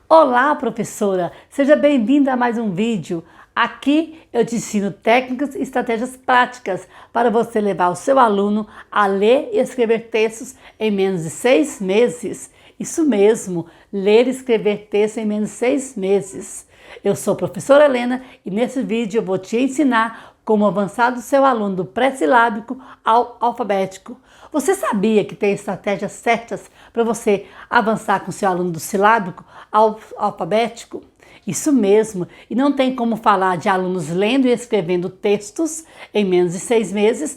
Olá, professora! Seja bem-vinda a mais um vídeo. Aqui eu te ensino técnicas e estratégias práticas para você levar o seu aluno a ler e escrever textos em menos de 6 meses. Isso mesmo, ler e escrever textos em menos de 6 meses. Eu sou a professora Helena e nesse vídeo eu vou te ensinar como avançar do seu aluno do pré-silábico ao alfabético. Você sabia que tem estratégias certas para você avançar com seu aluno do silábico ao alfabético? Isso mesmo, e não tem como falar de alunos lendo e escrevendo textos em menos de 6 meses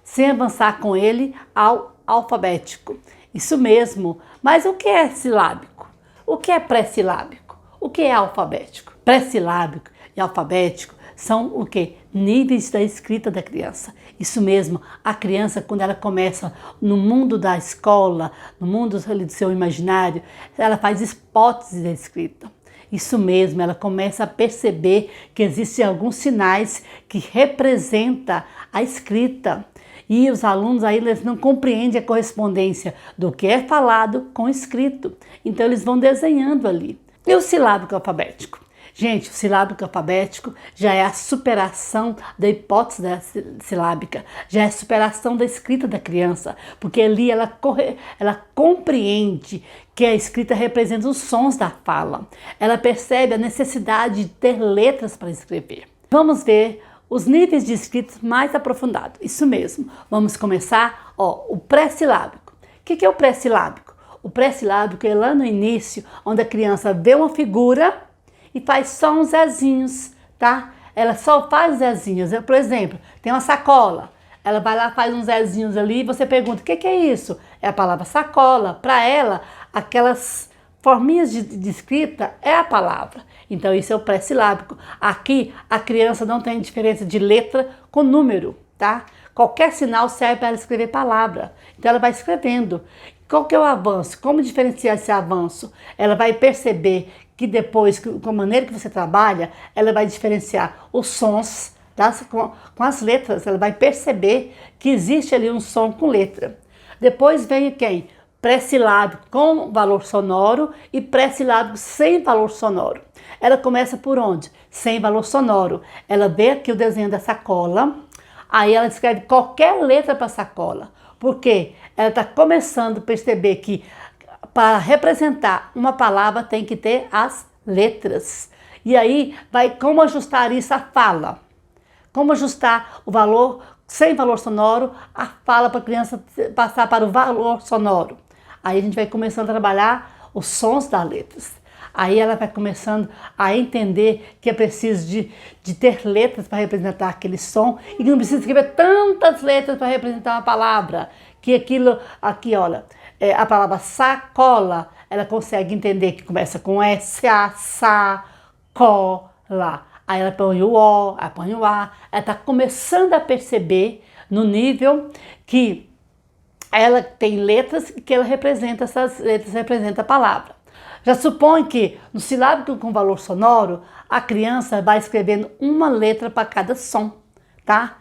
sem avançar com ele ao alfabético. Isso mesmo, mas o que é silábico? O que é pré-silábico? O que é alfabético? Pré-silábico e alfabético são o que? Níveis da escrita da criança. Isso mesmo, a criança quando ela começa no mundo da escola, no mundo do seu imaginário, ela faz hipótese da escrita. Isso mesmo, ela começa a perceber que existem alguns sinais que representam a escrita. E os alunos aí eles não compreendem a correspondência do que é falado com escrito. Então eles vão desenhando ali. E o silábico alfabético? Gente, o silábico alfabético já é a superação da hipótese da silábica, já é a superação da escrita da criança, porque ali ela compreende que a escrita representa os sons da fala. Ela percebe a necessidade de ter letras para escrever. Vamos ver os níveis de escrita mais aprofundados. Isso mesmo. Vamos começar, o pré-silábico. O que é o pré-silábico? O pré-silábico é lá no início, onde a criança vê uma figura e faz só uns zezinhos, tá? Ela só faz zezinhos. Por exemplo, tem uma sacola. Ela vai lá, faz uns zezinhos ali e você pergunta, o que é isso? É a palavra sacola. Para ela, aquelas forminhas de escrita é a palavra. Então, isso é o pré-silábico. Aqui, a criança não tem diferença de letra com número, tá? Qualquer sinal serve para ela escrever palavra. Então, ela vai escrevendo. Qual que é o avanço? Como diferenciar esse avanço? Ela vai perceber que depois, com a maneira que você trabalha, ela vai diferenciar os sons, tá? Com as letras. Ela vai perceber que existe ali um som com letra. Depois vem quem? Pré-silábico com valor sonoro e pré-silábico sem valor sonoro. Ela começa por onde? Sem valor sonoro. Ela vê aqui o desenho da sacola, aí ela escreve qualquer letra para a sacola. Por quê? Ela está começando a perceber que para representar uma palavra tem que ter as letras. E aí vai como ajustar isso à fala. Como ajustar o valor sem valor sonoro, a fala para a criança passar para o valor sonoro. Aí a gente vai começando a trabalhar os sons das letras. Aí ela vai começando a entender que é preciso de ter letras para representar aquele som e que não precisa escrever tantas letras para representar uma palavra. Que aquilo, aqui olha, a palavra sacola, ela consegue entender que começa com S-A, sa, co, lá. Aí ela põe o O, aí põe o A. Ela está começando a perceber no nível que ela tem letras que ela representa, essas letras representam a palavra. Já supõe que no silábico com valor sonoro, a criança vai escrevendo uma letra para cada som, tá?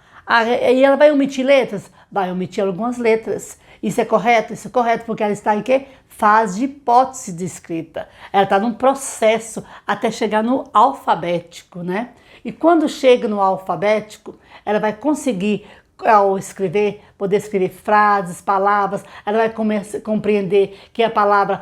E ela vai omitir letras? Vai omitir algumas letras. Isso é correto? Isso é correto porque ela está em quê? Fase de hipótese de escrita. Ela está num processo até chegar no alfabético, né? E quando chega no alfabético, ela vai conseguir ao escrever, poder escrever frases, palavras, ela vai compreender que a palavra,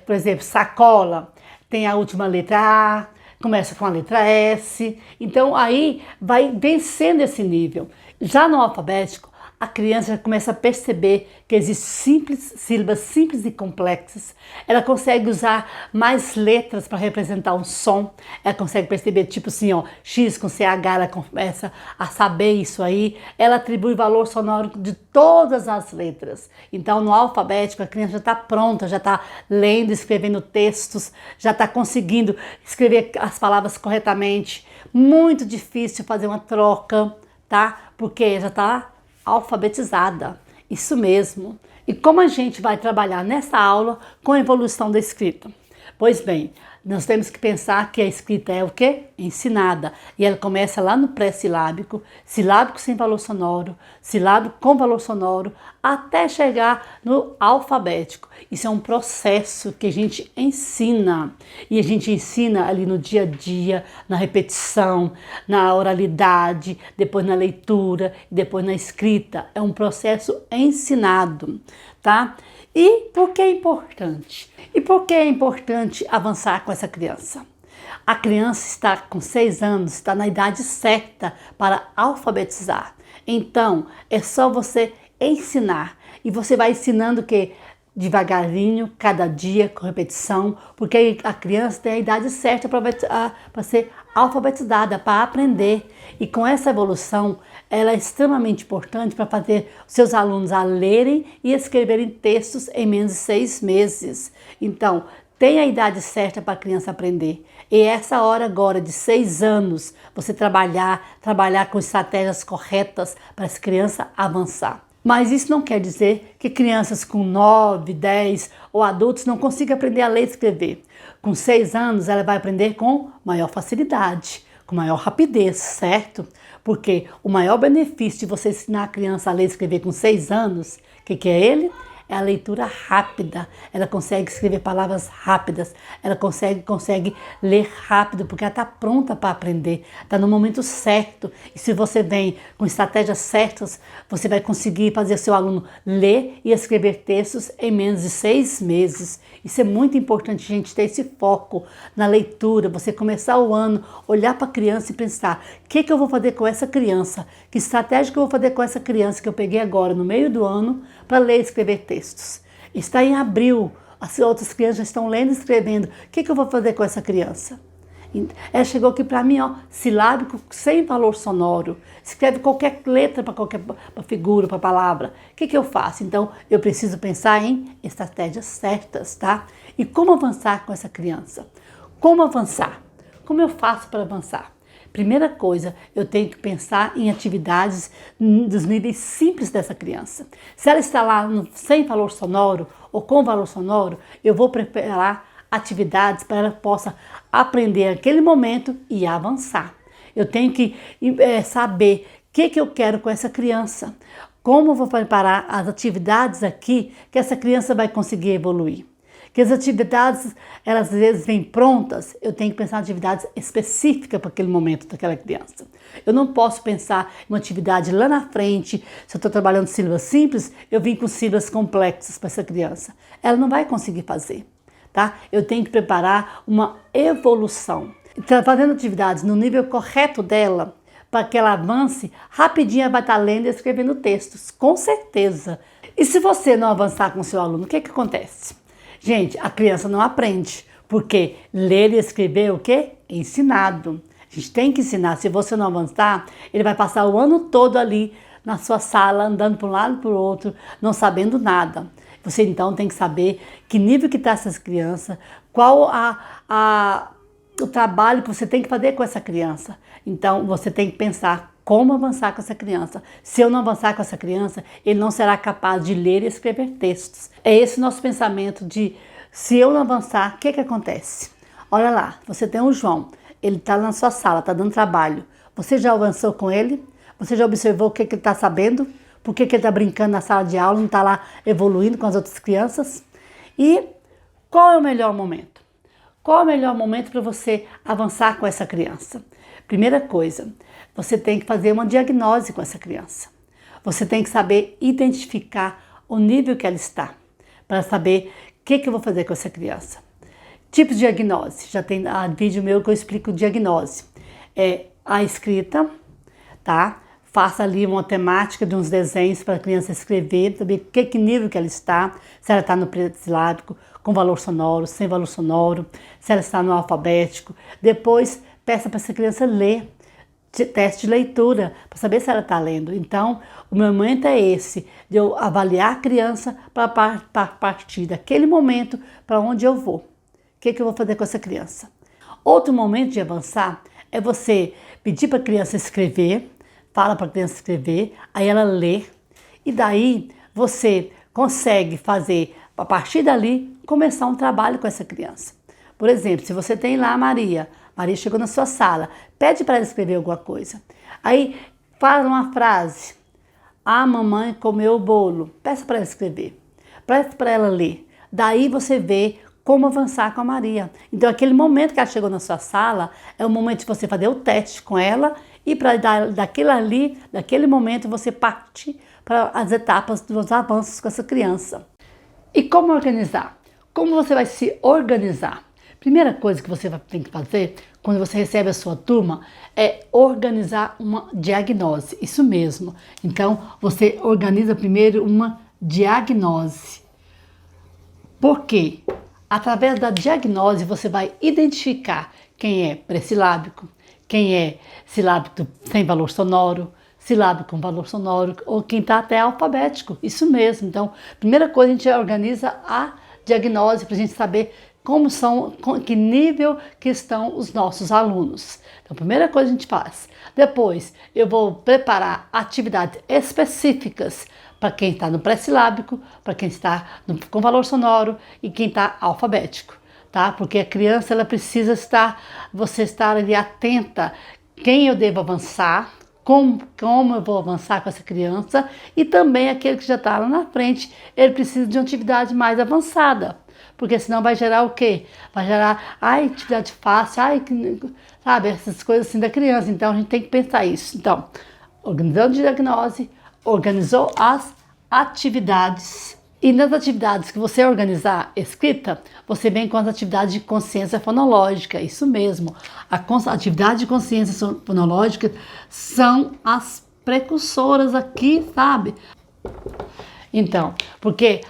por exemplo, sacola, tem a última letra A, começa com a letra S, então aí vai vencendo esse nível. Já no alfabético, a criança já começa a perceber que existem sílabas simples e complexas. Ela consegue usar mais letras para representar um som. Ela consegue perceber, tipo assim, X com CH, ela começa a saber isso aí. Ela atribui valor sonoro de todas as letras. Então, no alfabético, a criança já está pronta, já está lendo, escrevendo textos, já está conseguindo escrever as palavras corretamente. Muito difícil fazer uma troca, tá? Porque já está alfabetizada, isso mesmo. E como a gente vai trabalhar nessa aula com a evolução da escrita? Pois bem, nós temos que pensar que a escrita é o quê? Ensinada. E ela começa lá no pré-silábico, silábico sem valor sonoro, silábico com valor sonoro, até chegar no alfabético. Isso é um processo que a gente ensina. E a gente ensina ali no dia a dia, na repetição, na oralidade, depois na leitura, depois na escrita. É um processo ensinado, tá? E por que é importante? E por que é importante avançar com essa criança? A criança está com 6 anos, está na idade certa para alfabetizar. Então, é só você ensinar. E você vai ensinando o quê? Devagarinho, cada dia, com repetição, porque a criança tem a idade certa para ser alfabetizada, para aprender. E com essa evolução, ela é extremamente importante para fazer seus alunos a lerem e escreverem textos em menos de 6 meses. Então, tem a idade certa para a criança aprender. E essa hora agora de 6 anos, você trabalhar com estratégias corretas para essa criança avançar. Mas isso não quer dizer que crianças com 9, 10 ou adultos não consigam aprender a ler e escrever. Com 6 anos, ela vai aprender com maior facilidade, com maior rapidez, certo? Porque o maior benefício de você ensinar a criança a ler e escrever com 6 anos, o que é ele? É a leitura rápida. Ela consegue escrever palavras rápidas, ela consegue ler rápido, porque ela está pronta para aprender, está no momento certo. E se você vem com estratégias certas, você vai conseguir fazer seu aluno ler e escrever textos em menos de 6 meses. Isso é muito importante, a gente ter esse foco na leitura, você começar o ano, olhar para a criança e pensar, o que eu vou fazer com essa criança? Que estratégia que eu vou fazer com essa criança que eu peguei agora no meio do ano para ler e escrever textos? Está em abril, as outras crianças já estão lendo e escrevendo. O que eu vou fazer com essa criança? Ela chegou aqui para mim, ó, silábico sem valor sonoro. Escreve qualquer letra para qualquer figura, para palavra. O que eu faço? Então, eu preciso pensar em estratégias certas, tá? E como avançar com essa criança? Como avançar? Como eu faço para avançar? Primeira coisa, eu tenho que pensar em atividades dos níveis simples dessa criança. Se ela está lá sem valor sonoro ou com valor sonoro, eu vou preparar atividades para ela possa aprender naquele momento e avançar. Eu tenho que saber o que eu quero com essa criança, como eu vou preparar as atividades aqui que essa criança vai conseguir evoluir. Que as atividades, elas às vezes vêm prontas, eu tenho que pensar em atividades específicas para aquele momento daquela criança. Eu não posso pensar em uma atividade lá na frente, se eu estou trabalhando sílabas simples, eu vim com sílabas complexas para essa criança. Ela não vai conseguir fazer, tá? Eu tenho que preparar uma evolução. Então, fazendo atividades no nível correto dela, para que ela avance, rapidinho ela vai estar lendo e escrevendo textos, com certeza. E se você não avançar com o seu aluno, o que acontece? Gente, a criança não aprende, porque ler e escrever é o quê? Ensinado. A gente tem que ensinar. Se você não avançar, ele vai passar o ano todo ali na sua sala, andando para um lado e para o outro, não sabendo nada. Você então tem que saber que nível que está essas crianças, qual o trabalho que você tem que fazer com essa criança. Então, você tem que pensar como avançar com essa criança. Se eu não avançar com essa criança, ele não será capaz de ler e escrever textos. É esse o nosso pensamento de, se eu não avançar, o que acontece? Olha lá, você tem o João, ele está na sua sala, está dando trabalho. Você já avançou com ele? Você já observou o que ele está sabendo? Por que ele está brincando na sala de aula, não está lá evoluindo com as outras crianças? E qual é o melhor momento? Qual é o melhor momento para você avançar com essa criança? Primeira coisa, você tem que fazer uma diagnose com essa criança. Você tem que saber identificar o nível que ela está, para saber o que eu vou fazer com essa criança. Tipo de diagnose, já tem vídeo meu que eu explico diagnose. É a escrita, tá? Faça ali uma temática de uns desenhos para a criança escrever, saber que nível que ela está, se ela está no pré-silábico, com valor sonoro, sem valor sonoro, se ela está no alfabético. Depois, peça para essa criança ler, teste de leitura, para saber se ela está lendo. Então, o meu momento é esse, de eu avaliar a criança para partir daquele momento para onde eu vou. O que eu vou fazer com essa criança? Outro momento de avançar é você pedir para a criança escrever, fala para a criança escrever, aí ela lê, e daí você consegue fazer, a partir dali, começar um trabalho com essa criança. Por exemplo, se você tem lá a Maria chegou na sua sala, pede para ela escrever alguma coisa. Aí fala uma frase, a mamãe comeu o bolo, peça para ela escrever, peça para ela ler. Daí você vê como avançar com a Maria. Então aquele momento que ela chegou na sua sala, é o momento de você fazer o teste com ela e para daquele momento você parte para as etapas dos avanços com essa criança. E como organizar? Como você vai se organizar? Primeira coisa que você tem que fazer quando você recebe a sua turma é organizar uma diagnose. Isso mesmo. Então, você organiza primeiro uma diagnose. Por quê? Através da diagnose, você vai identificar quem é pré-silábico, quem é silábico sem valor sonoro, silábico com valor sonoro, ou quem está até alfabético. Isso mesmo. Então, primeira coisa, a gente organiza a diagnose para a gente saber como são, que nível que estão os nossos alunos. Então, a primeira coisa a gente faz. Depois, eu vou preparar atividades específicas para quem está no pré-silábico, para quem está com valor sonoro e quem está alfabético, tá? Porque a criança, ela precisa você estar ali atenta, quem eu devo avançar, como eu vou avançar com essa criança, e também aquele que já está lá na frente, ele precisa de uma atividade mais avançada. Porque senão vai gerar o quê? Vai gerar, atividade fácil, sabe, essas coisas assim da criança. Então a gente tem que pensar isso. Então, organizando a diagnose, organizou as atividades. E nas atividades que você organizar escrita, você vem com as atividades de consciência fonológica. Isso mesmo. A atividade de consciência fonológica são as precursoras aqui, sabe? Então, porque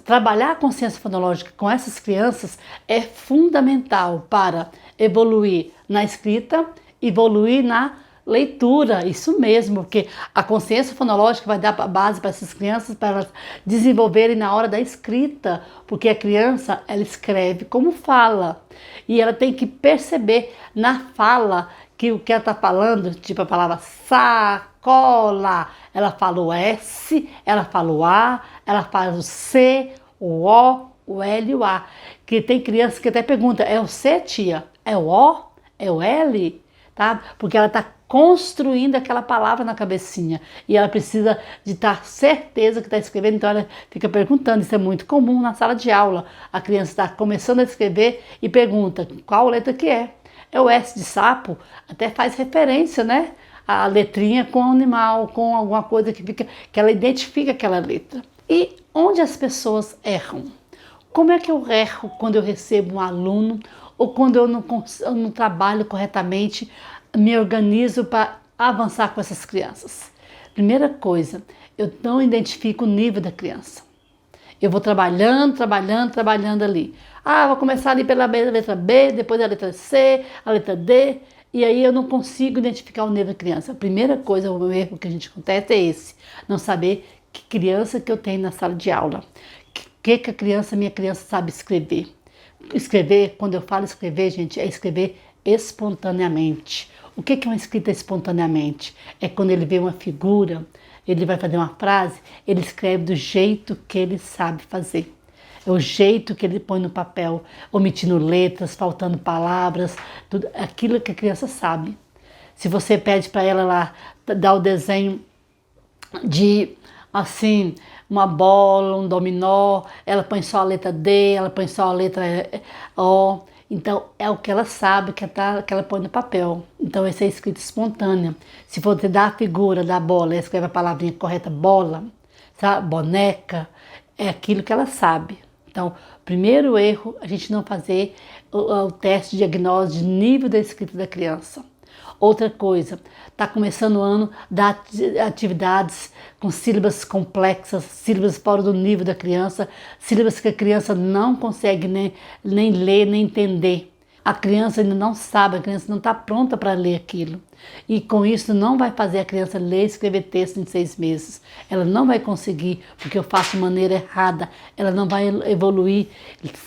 trabalhar a consciência fonológica com essas crianças é fundamental para evoluir na escrita, evoluir na leitura, isso mesmo, porque a consciência fonológica vai dar a base para essas crianças, para elas desenvolverem na hora da escrita, porque a criança, ela escreve como fala, e ela tem que perceber na fala que o que ela está falando, tipo a palavra sacola, ela fala o S, ela fala o A, ela fala o C, o O, o L e o A. Que tem crianças que até perguntam, é o C, tia? É o O? É o L? Tá? Porque ela está construindo aquela palavra na cabecinha e ela precisa de estar certeza que está escrevendo, então ela fica perguntando. Isso é muito comum na sala de aula. A criança está começando a escrever e pergunta qual letra que é. É o S de sapo, até faz referência, né? A letrinha com o animal, com alguma coisa que ela identifica aquela letra. E onde as pessoas erram? Como é que eu erro quando eu recebo um aluno ou quando eu não trabalho corretamente, me organizo para avançar com essas crianças? Primeira coisa, eu não identifico o nível da criança. Eu vou trabalhando ali. Vou começar ali pela letra B, depois a letra C, a letra D, e aí eu não consigo identificar o nível da criança. A primeira coisa, o erro que a gente acontece é esse, não saber que criança que eu tenho na sala de aula. Que minha criança sabe escrever. Escrever, quando eu falo escrever, gente, é escrever espontaneamente. O que é uma escrita espontaneamente? É quando ele vê uma figura, ele vai fazer uma frase, ele escreve do jeito que ele sabe fazer. É o jeito que ele põe no papel, omitindo letras, faltando palavras, tudo aquilo que a criança sabe. Se você pede para ela lá dar o desenho de, assim, uma bola, um dominó, ela põe só a letra D, ela põe só a letra O. Então, é o que ela sabe que ela põe no papel. Então, essa é a escrita espontânea. Se você dá a figura da bola, escreve a palavrinha correta, bola, sabe? Boneca, é aquilo que ela sabe. Então, primeiro erro, a gente não fazer o teste de diagnose de nível da escrita da criança. Outra coisa, está começando o ano, dá atividades com sílabas complexas, sílabas fora do nível da criança, sílabas que a criança não consegue nem ler, nem entender. A criança ainda não sabe, a criança não está pronta para ler aquilo. E com isso não vai fazer a criança ler e escrever texto em 6 meses. Ela não vai conseguir, porque eu faço de maneira errada. Ela não vai evoluir.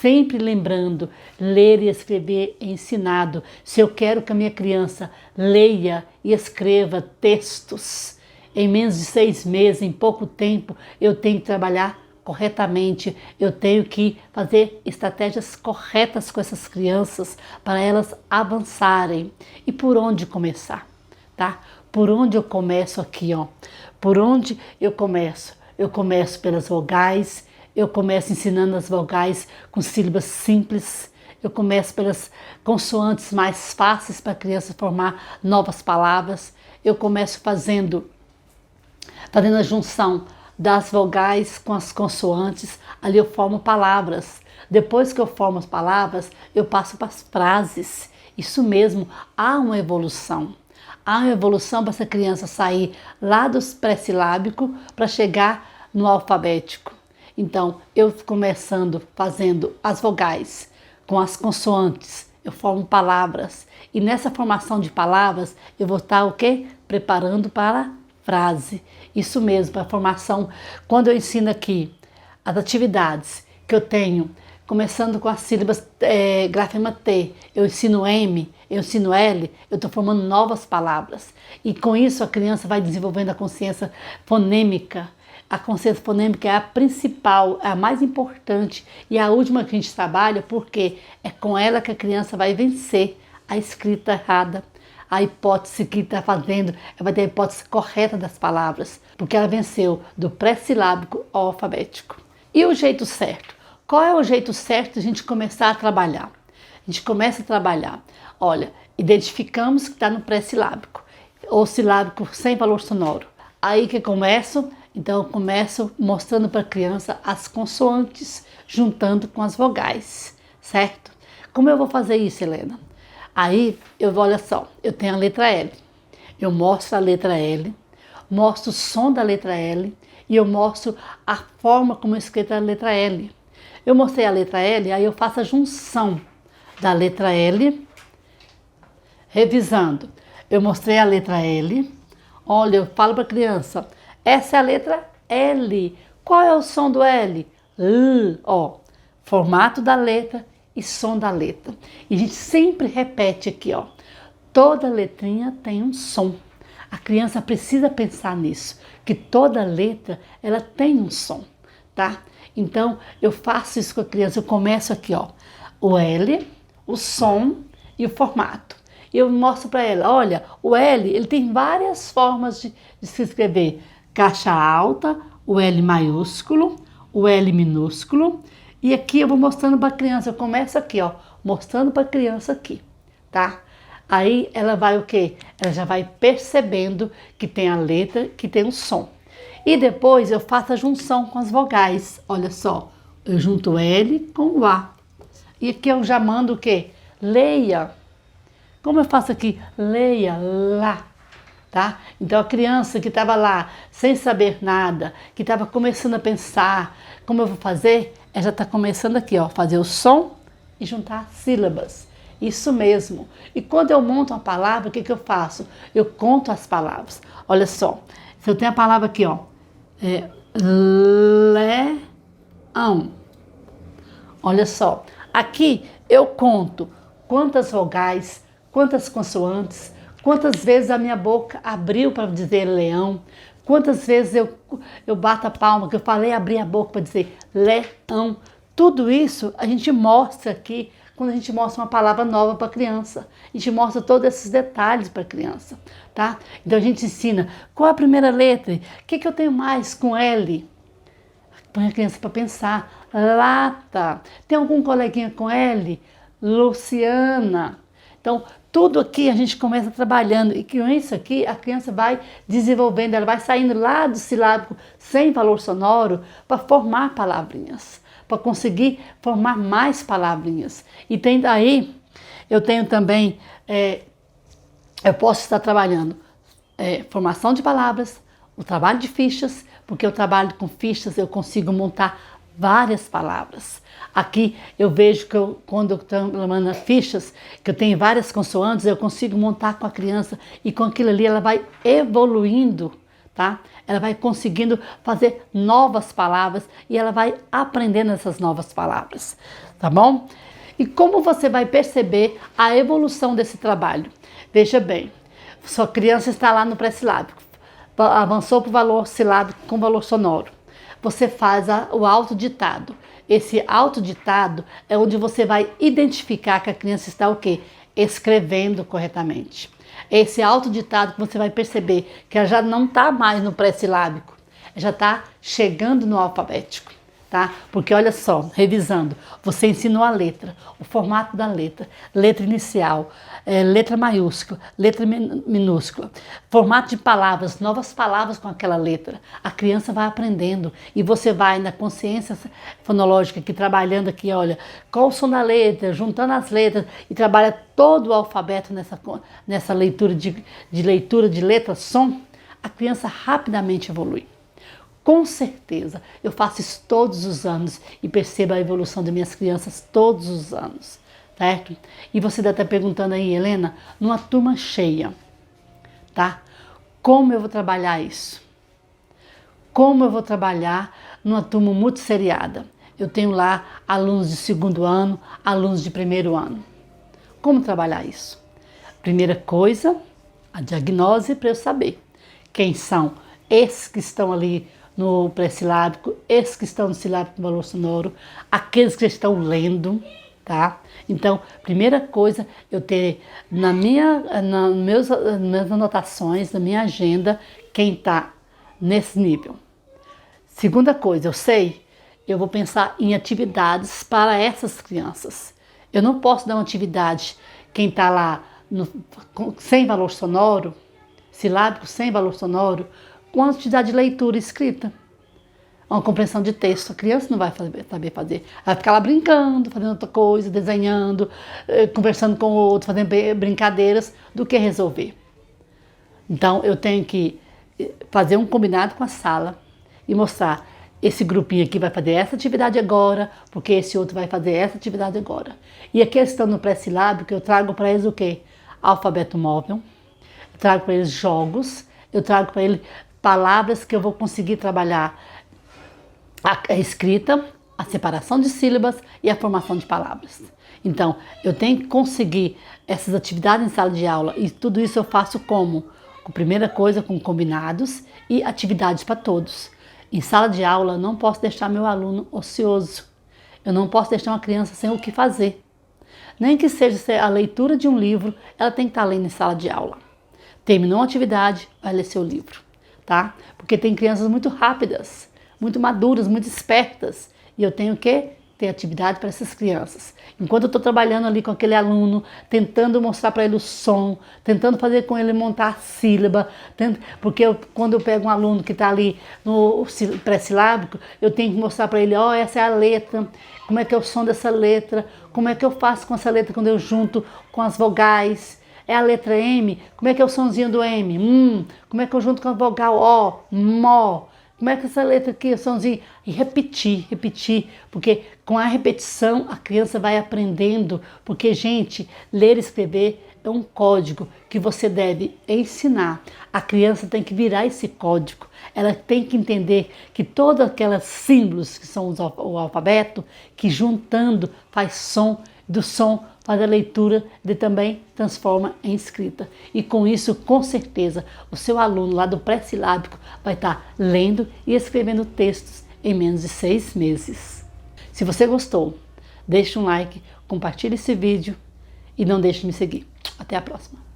Sempre lembrando, ler e escrever é ensinado. Se eu quero que a minha criança leia e escreva textos em menos de 6 meses, em pouco tempo, eu tenho que trabalhar corretamente, eu tenho que fazer estratégias corretas com essas crianças para elas avançarem. E por onde começar, tá? Por onde eu começo aqui, ó? Por onde eu começo? Eu começo pelas vogais, eu começo ensinando as vogais com sílabas simples, eu começo pelas consoantes mais fáceis para a criança formar novas palavras, eu começo fazendo a junção das vogais com as consoantes, ali eu formo palavras. Depois que eu formo as palavras, eu passo para as frases. Isso mesmo, há uma evolução. Há uma evolução para essa criança sair lá do pré-silábico para chegar no alfabético. Então, eu começando fazendo as vogais com as consoantes, eu formo palavras. E nessa formação de palavras, eu vou estar o quê? Preparando para a frase. Isso mesmo, para a formação. Quando eu ensino aqui as atividades que eu tenho, começando com as sílabas grafema T, eu ensino M, eu ensino L, eu estou formando novas palavras. E com isso a criança vai desenvolvendo a consciência fonêmica. A consciência fonêmica é a principal, é a mais importante e a última que a gente trabalha, porque é com ela que a criança vai vencer a escrita errada. A hipótese que está fazendo, ela vai ter a hipótese correta das palavras, porque ela venceu do pré-silábico ao alfabético. E o jeito certo? Qual é o jeito certo de a gente começar a trabalhar? A gente começa a trabalhar, olha, identificamos que está no pré-silábico, ou silábico sem valor sonoro. Aí que eu começo, então eu começo mostrando para a criança as consoantes, juntando com as vogais, certo? Como eu vou fazer isso, Helena? Aí, olha só, eu tenho a letra L. Eu mostro a letra L, mostro o som da letra L e eu mostro a forma como é escrita a letra L. Eu mostrei a letra L, aí eu faço a junção da letra L, revisando. Eu mostrei a letra L, olha, eu falo para a criança, essa é a letra L. Qual é o som do L? Ó, formato da letra e som da letra. E a gente sempre repete aqui, ó. Toda letrinha tem um som. A criança precisa pensar nisso, que toda letra, ela tem um som, tá? Então, eu faço isso com a criança, eu começo aqui, ó. O L, o som e o formato. Eu mostro para ela, olha, o L, ele tem várias formas de se escrever. Caixa alta, o L maiúsculo, o L minúsculo. E aqui eu vou mostrando para a criança, eu começo aqui, ó, mostrando para a criança aqui, tá? Aí ela vai o quê? Ela já vai percebendo que tem a letra, que tem o som. E depois eu faço a junção com as vogais, olha só, eu junto o L com o A. E aqui eu já mando o quê? Leia. Como eu faço aqui? Leia lá. Tá? Então a criança que estava lá sem saber nada, que estava começando a pensar como eu vou fazer, ela já está começando aqui, ó, fazer o som e juntar sílabas. Isso mesmo. E quando eu monto uma palavra, o que eu faço? Eu conto as palavras. Olha só, se eu tenho a palavra aqui, ó, leão. Olha só, aqui eu conto quantas vogais, quantas consoantes, quantas vezes a minha boca abriu para dizer leão, quantas vezes eu bato a palma, que eu falei abrir a boca para dizer leão. Tudo isso a gente mostra aqui quando a gente mostra uma palavra nova para a criança. A gente mostra todos esses detalhes para a criança, tá? Então a gente ensina qual é a primeira letra, o que eu tenho mais com L. Põe a criança para pensar. Lata. Tem algum coleguinha com L? Luciana. Então, tudo aqui a gente começa trabalhando e com isso aqui a criança vai desenvolvendo, ela vai saindo lá do silábico sem valor sonoro para formar palavrinhas, para conseguir formar mais palavrinhas. E tem daí, eu tenho também, eu posso estar trabalhando formação de palavras, o trabalho de fichas, porque eu trabalho com fichas, eu consigo montar várias palavras. Aqui eu vejo que quando eu estou trabalhando fichas, que eu tenho várias consoantes, eu consigo montar com a criança e com aquilo ali ela vai evoluindo, tá? Ela vai conseguindo fazer novas palavras e ela vai aprendendo essas novas palavras, tá bom? E como você vai perceber a evolução desse trabalho? Veja bem, sua criança está lá no pré-silábico, avançou para o valor silábico com valor sonoro. você faz o autoditado. Esse autoditado é onde você vai identificar que a criança está o quê? Escrevendo corretamente. Esse autoditado que você vai perceber que ela já não está mais no pré-silábico, já está chegando no alfabético, tá? Porque olha só, revisando, você ensinou a letra, o formato da letra inicial, letra maiúscula, letra minúscula, formato de palavras, novas palavras com aquela letra. A criança vai aprendendo e você vai na consciência fonológica aqui, trabalhando aqui, olha, qual o som da letra, juntando as letras e trabalha todo o alfabeto nessa leitura de letra, som, a criança rapidamente evolui. Com certeza, eu faço isso todos os anos e percebo a evolução das minhas crianças todos os anos, certo? E você deve estar perguntando aí, Helena, numa turma cheia, tá? Como eu vou trabalhar isso? Como eu vou trabalhar numa turma muito seriada? Eu tenho lá alunos de segundo ano, alunos de primeiro ano. Como trabalhar isso? Primeira coisa, a diagnose para eu saber quem são esses que estão ali no pré-silábico, esses que estão no silábico do valor sonoro, aqueles que estão lendo, tá? Então, primeira coisa, eu ter nas minhas anotações, na minha agenda, quem está nesse nível. Segunda coisa, eu vou pensar em atividades para essas crianças. Eu não posso dar uma atividade, quem está lá sem valor sonoro, silábico sem valor sonoro, com uma atividade de leitura escrita, uma compreensão de texto. A criança não vai saber fazer. Ela vai ficar lá brincando, fazendo outra coisa, desenhando, conversando com o outro, fazendo brincadeiras, do que resolver. Então, eu tenho que fazer um combinado com a sala e mostrar, esse grupinho aqui vai fazer essa atividade agora, porque esse outro vai fazer essa atividade agora. E aqui eles estão no pré-silábico, eu trago para eles o quê? Alfabeto móvel, eu trago para eles jogos, eu trago para eles palavras que eu vou conseguir trabalhar a escrita, a separação de sílabas e a formação de palavras. Então, eu tenho que conseguir essas atividades em sala de aula e tudo isso eu faço como? Primeira coisa, com combinados e atividades para todos. Em sala de aula, eu não posso deixar meu aluno ocioso. Eu não posso deixar uma criança sem o que fazer. Nem que seja a leitura de um livro, ela tem que estar lendo em sala de aula. Terminou a atividade, vai ler seu livro, tá? Porque tem crianças muito rápidas, muito maduras, muito espertas. E eu tenho que ter atividade para essas crianças. Enquanto eu estou trabalhando ali com aquele aluno, tentando mostrar para ele o som, tentando fazer com ele montar a sílaba, porque quando eu pego um aluno que está ali no pré-silábico, eu tenho que mostrar para ele, ó, essa é a letra, como é que é o som dessa letra, como é que eu faço com essa letra quando eu junto com as vogais. É a letra M, como é que é o sonzinho do M? Como é que eu junto com a vogal O, Mó? Como é que essa letra aqui, o somzinho? E repetir, porque com a repetição a criança vai aprendendo, porque, gente, ler e escrever é um código que você deve ensinar. A criança tem que virar esse código, ela tem que entender que todos aqueles símbolos que são o alfabeto, que juntando faz som, do som faz a leitura e também transforma em escrita. E com isso, com certeza, o seu aluno lá do pré-silábico vai estar lendo e escrevendo textos em menos de 6 meses. Se você gostou, deixe um like, compartilhe esse vídeo e não deixe de me seguir. Até a próxima!